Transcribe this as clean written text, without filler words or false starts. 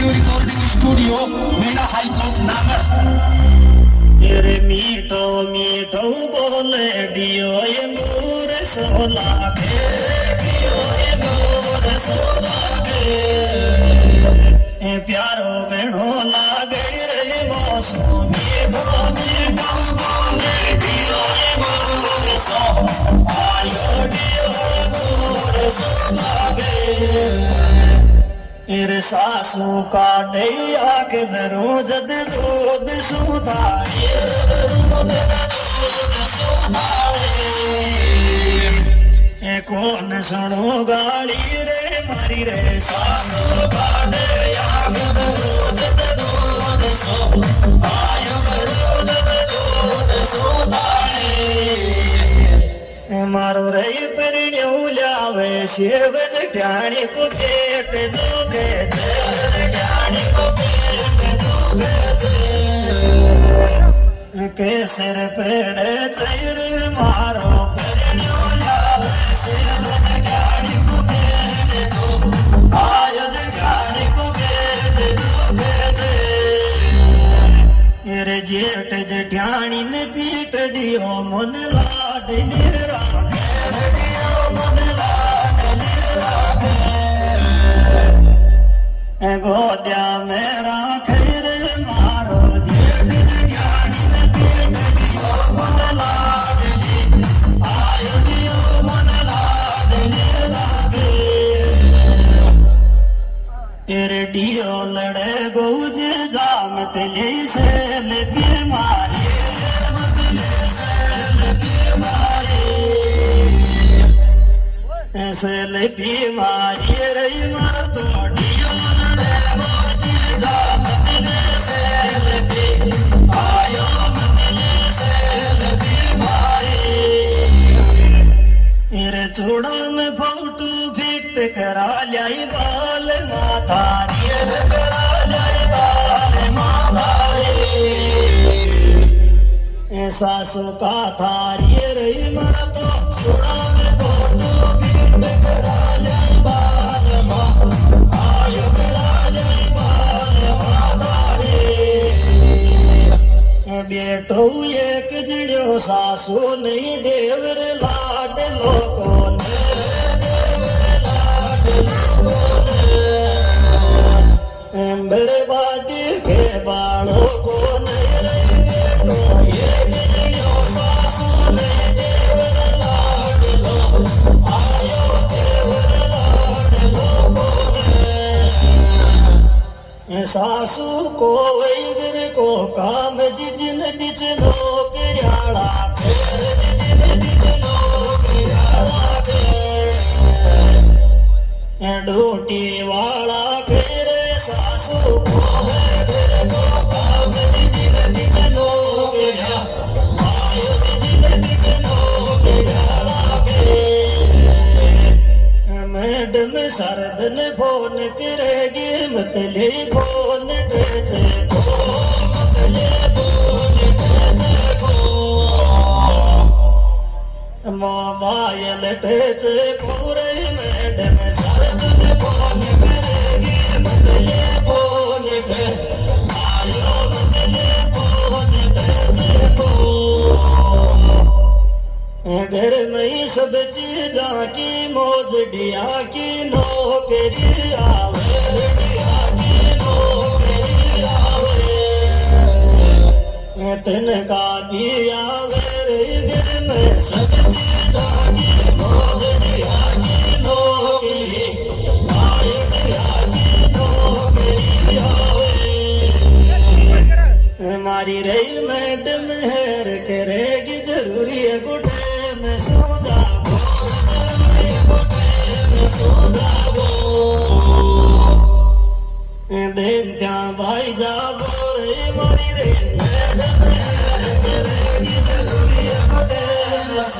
recording studio मेरा high court नागर तेरे मीठो मीठो बोले डियो ये मोर सोला के डियो ये मोर सोला के ए प्यारो बहनो लागे रे मौसम मीठो मीठो बोले डियो ये मोर सो आयो डियो ये मोर सोला के रे सासू का डैया के दरोज दूध सुधारे दरोज दूध सुधारे कौन सुनो गाली रे मारी रे सासू का डैया के दरोज दूध सो आयो दरोज दूध सुधारे मारो रे परिण्यो लावे शिव जठाणी को पेट दोगे जठाणी को पेट दोगे के सिर पेड़ चैर मारो परिण्यो लावे शिव जठाणी को पेट दो आयो जठाणी को पेट दोगे रे जेठ जठाणी ने पीट दियो मन लाड निरा गोद्या मेरा खैर मारो जेठ जठानी ने पीट दियो मन लाडली आयो दियो मन लाडली रागे तेरे डियो लड़े गौज जाम तले से बीमारी मतले से बीमारी ऐसे बीमारी रही मर तो डियो चूड़ा में फोटू फिट करा लाई बाल माथा करा लाई बाल माथा सासू का थारी रही मर तो चूड़ा में फोटू फिट करा लाई बाल आयो करा लाई बाल माथा बेटो एक जड़ो सासू नहीं देवर लाड लोको बर्बादी के बालों को नहीं बेटो एक जड़ो सासू नहीं देवर लाड लो आयो देवर लाड लोको सासू को वैगर को काम जिन दिच नौकरियाला फेर जिन दिच नौकरियाला ड्यूटी वाला फेर सासू को वैगर को काम जिन दिच नौकरिया आयो जिन दिच नौकरियाला मैडम सरदन फोन करेगी मतले फोन टेचे को मतले फोन टेचे को मोबाइल टेचे को रे मैडम सरदन फोन करेगी मतले फोन टे आयो मतले फोन टेचे को घर में सब चीजा की मौज डिया की नौकरी आवे डिया की नौकरी आवे तन का भी आवे घर में सब चीजा की मौज डिया की नौकरी आवे डिया की नौकरी आवे मारी रही मैडम हेर करेगी जरूरी है गुटे में सोदा गो जरूरी गुटे में सोदा गो दिन त्या भाई जागो रे मारी रे